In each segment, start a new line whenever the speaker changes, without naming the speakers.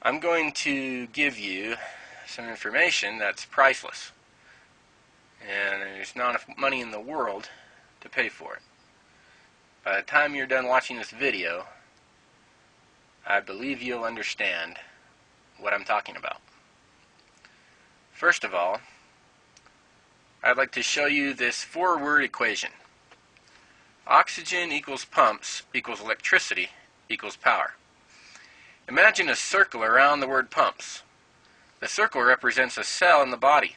I'm going to give you some information that's priceless, and there's not enough money in the world to pay for it. By the time you're done watching this video, I believe you'll understand what I'm talking about. First of all, I'd like to show you this four-word equation. Oxygen equals pumps equals electricity equals power. Imagine a circle around the word pumps. The circle represents a cell in the body.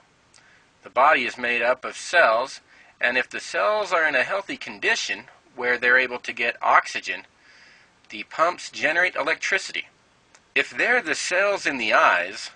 The body is made up of cells, and if the cells are in a healthy condition where they're able to get oxygen, the pumps generate electricity. If they're the cells in the eyes,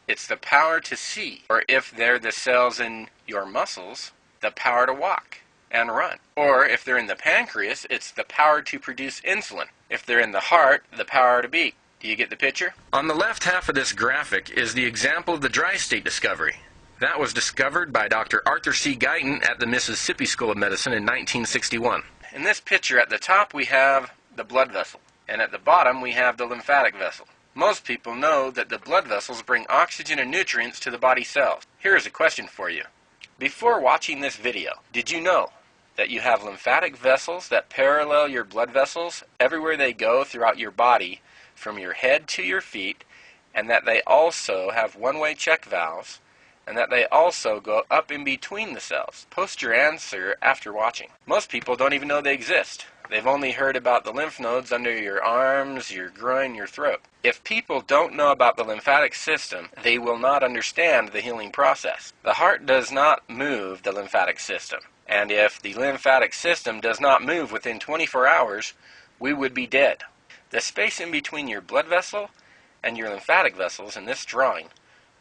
it's the power to see. Or if they're the cells in your muscles, the power to walk and run. Or if they're in the pancreas, it's the power to produce insulin. If they're in the heart, the power to beat. Do you get the picture? On the left half of this graphic is the example of the dry state discovery. That was discovered by Dr. Arthur C. Guyton at the Mississippi School of Medicine in 1961. In this picture at the top we have the blood vessel, and at the bottom we have the lymphatic vessel. Most people know that the blood vessels bring oxygen and nutrients to the body cells. Here is a question for you. Before watching this video, did you know that you have lymphatic vessels that parallel your blood vessels everywhere they go throughout your body, from your head to your feet, and that they also have one-way check valves, and that they also go up in between the cells? Post your answer after watching. Most people don't even know they exist. They've only heard about the lymph nodes under your arms, your groin, your throat. If people don't know about the lymphatic system, they will not understand the healing process. The heart does not move the lymphatic system, and if the lymphatic system does not move within 24 hours, we would be dead. The space in between your blood vessel and your lymphatic vessels in this drawing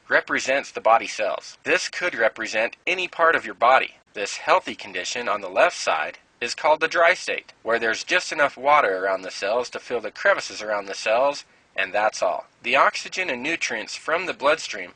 represents the body cells. This could represent any part of your body. This healthy condition on the left side is called the dry state, where there's just enough water around the cells to fill the crevices around the cells, and that's all. The oxygen and nutrients from the bloodstream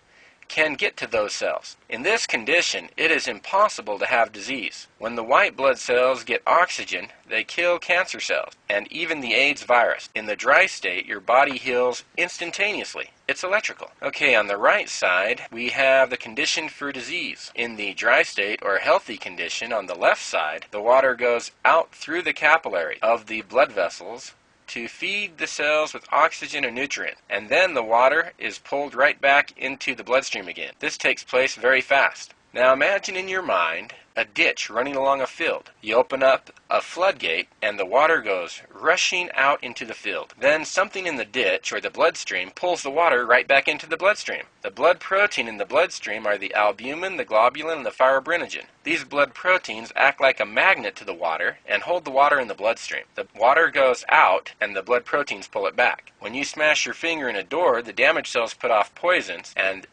can get to those cells. In this condition, it is impossible to have disease. When the white blood cells get oxygen, they kill cancer cells, and even the AIDS virus. In the dry state, your body heals instantaneously. It's electrical. Okay, on the right side, we have the condition for disease. In the dry state, or healthy condition, on the left side, the water goes out through the capillary of the blood vessels to feed the cells with oxygen and nutrient, and then the water is pulled right back into the bloodstream again. This takes place very fast. Now imagine in your mind a ditch running along a field. You open up a floodgate and the water goes rushing out into the field. Then something in the ditch or the bloodstream pulls the water right back into the bloodstream. The blood protein in the bloodstream are the albumin, the globulin, and the fibrinogen. These blood proteins act like a magnet to the water and hold the water in the bloodstream. The water goes out and the blood proteins pull it back. When you smash your finger in a door, the damaged cells put off poisons, and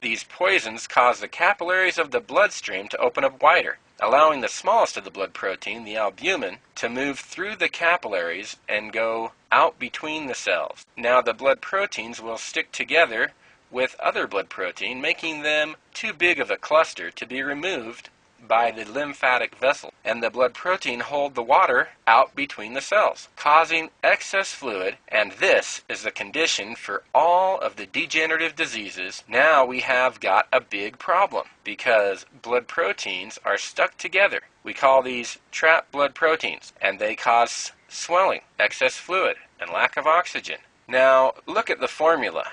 these poisons cause the capillaries of the bloodstream to open up wider, allowing the smallest of the blood protein, the albumin, to move through the capillaries and go out between the cells. Now the blood proteins will stick together with other blood protein, making them too big of a cluster to be removed by the lymphatic vessel, and the blood protein hold the water out between the cells, causing excess fluid, and this is the condition for all of the degenerative diseases. Now we have got a big problem because blood proteins are stuck together. We call these trapped blood proteins, and they cause swelling, excess fluid, and lack of oxygen. Now look at the formula.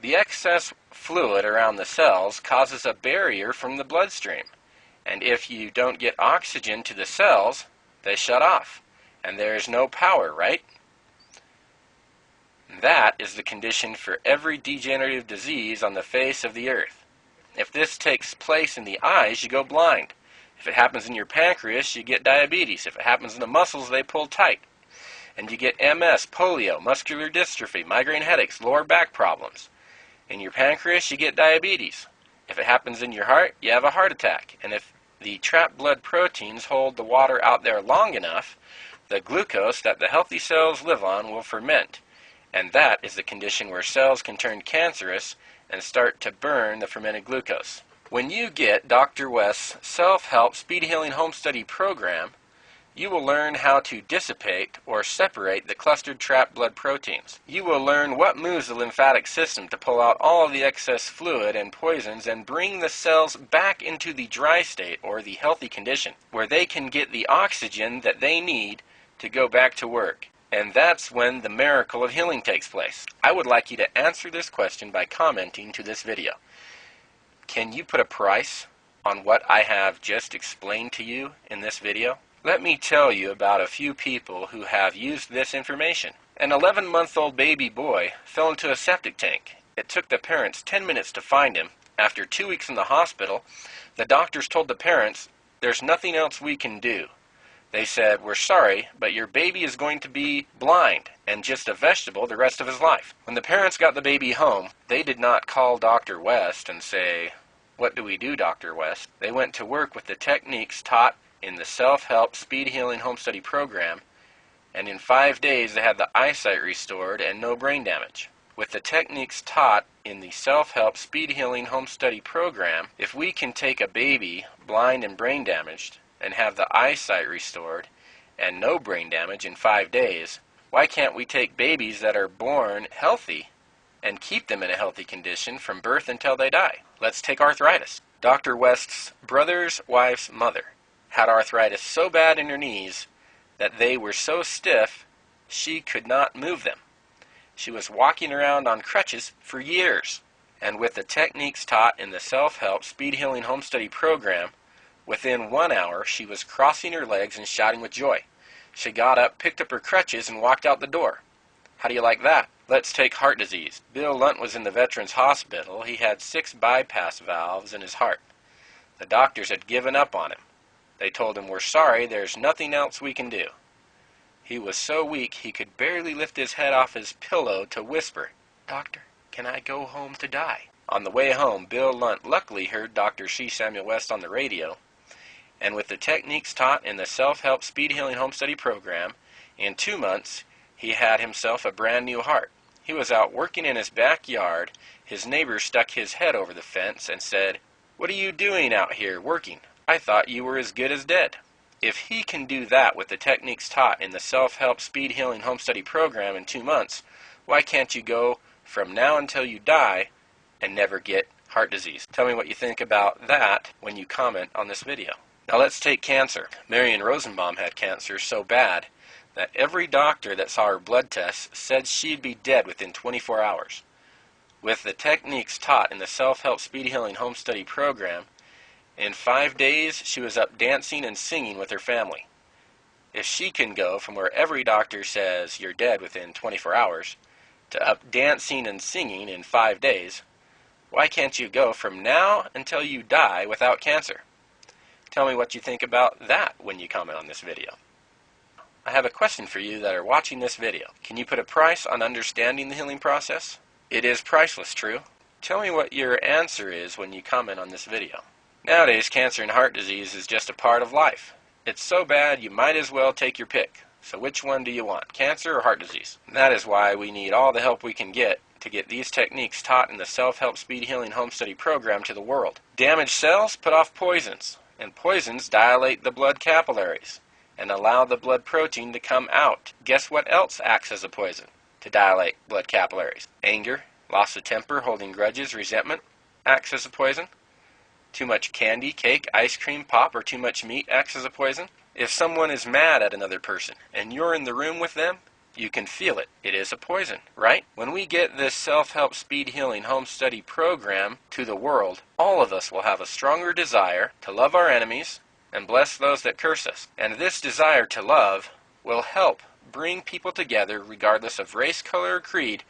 The excess fluid around the cells causes a barrier from the bloodstream. And if you don't get oxygen to the cells, they shut off. And there is no power, right? That is the condition for every degenerative disease on the face of the earth. If this takes place in the eyes, you go blind. If it happens in your pancreas, you get diabetes. If it happens in the muscles, they pull tight. And you get MS, polio, muscular dystrophy, migraine headaches, lower back problems. In your pancreas, you get diabetes. If it happens in your heart, you have a heart attack. And if the trapped blood proteins hold the water out there long enough, the glucose that the healthy cells live on will ferment. And that is the condition where cells can turn cancerous and start to burn the fermented glucose. When you get Dr. West's Self-Help Speed Healing Home Study program, You will learn how to dissipate or separate the clustered trapped blood proteins. You will learn what moves the lymphatic system to pull out all of the excess fluid and poisons and bring the cells back into the dry state or the healthy condition, where they can get the oxygen that they need to go back to work. And that's when the miracle of healing takes place. I would like you to answer this question by commenting to this video. Can you put a price on what I have just explained to you in this video? Let me tell you about a few people who have used this information. An 11-month-old baby boy fell into a septic tank. It took the parents 10 minutes to find him. After 2 weeks in the hospital, the doctors told the parents, "There's nothing else we can do." They said, "We're sorry, but your baby is going to be blind and just a vegetable the rest of his life." When the parents got the baby home, they did not call Dr. West and say, "What do we do, Dr. West?" They went to work with the techniques taught in the Self-Help Speed Healing Home Study Program, and in 5 days they had the eyesight restored and no brain damage. With the techniques taught in the Self-Help Speed Healing Home Study Program, if we can take a baby blind and brain damaged and have the eyesight restored and no brain damage in 5 days, why can't we take babies that are born healthy and keep them in a healthy condition from birth until they die? Let's take arthritis. Dr. West's brother's wife's mother had arthritis so bad in her knees that they were so stiff she could not move them. She was walking around on crutches for years. And with the techniques taught in the Self-Help Speed Healing Home Study Program, within 1 hour she was crossing her legs and shouting with joy. She got up, picked up her crutches, and walked out the door. How do you like that? Let's take heart disease. Bill Lunt was in the Veterans Hospital. He had 6 bypass valves in his heart. The doctors had given up on him. They told him, "We're sorry, there's nothing else we can do." He was so weak he could barely lift his head off his pillow to whisper, "Doctor, can I go home to die?" On the way home, Bill Lunt luckily heard Dr. C. Samuel West on the radio, and with the techniques taught in the Self-Help Speed Healing Home Study Program, in 2 months, he had himself a brand new heart. He was out working in his backyard. His neighbor stuck his head over the fence and said, "What are you doing out here working? I thought you were as good as dead." If he can do that with the techniques taught in the Self-Help Speed Healing Home Study Program in 2 months, why can't you go from now until you die and never get heart disease? Tell me what you think about that when you comment on this video. Now let's take cancer. Marion Rosenbaum had cancer so bad that every doctor that saw her blood tests said she'd be dead within 24 hours. With the techniques taught in the Self-Help Speed Healing Home Study Program, in 5 days, she was up dancing and singing with her family. If she can go from where every doctor says you're dead within 24 hours to up dancing and singing in 5 days, why can't you go from now until you die without cancer? Tell me what you think about that when you comment on this video. I have a question for you that are watching this video. Can you put a price on understanding the healing process? It is priceless, true? Tell me what your answer is when you comment on this video. Nowadays, cancer and heart disease is just a part of life. It's so bad you might as well take your pick. So which one do you want, cancer or heart disease? That is why we need all the help we can get to get these techniques taught in the Self-Help Speed Healing Home Study Program to the world. Damaged cells put off poisons, and poisons dilate the blood capillaries and allow the blood protein to come out. Guess what else acts as a poison to dilate blood capillaries? Anger, loss of temper, holding grudges, resentment acts as a poison. Too much candy, cake, ice cream, pop, or too much meat acts as a poison. If someone is mad at another person and you're in the room with them, you can feel it. It is a poison, right? When we get this Self-Help Speed Healing Home Study Program to the world, all of us will have a stronger desire to love our enemies and bless those that curse us. And this desire to love will help bring people together regardless of race, color, or creed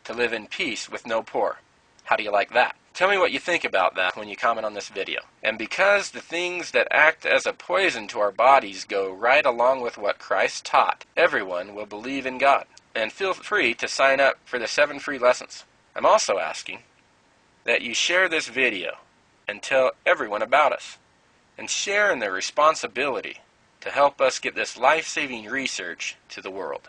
to live in peace with no poor. How do you like that? Tell me what you think about that when you comment on this video. And because the things that act as a poison to our bodies go right along with what Christ taught, everyone will believe in God. And feel free to sign up for the 7 free lessons. I'm also asking that you share this video and tell everyone about us. And share in the responsibility to help us get this life-saving research to the world.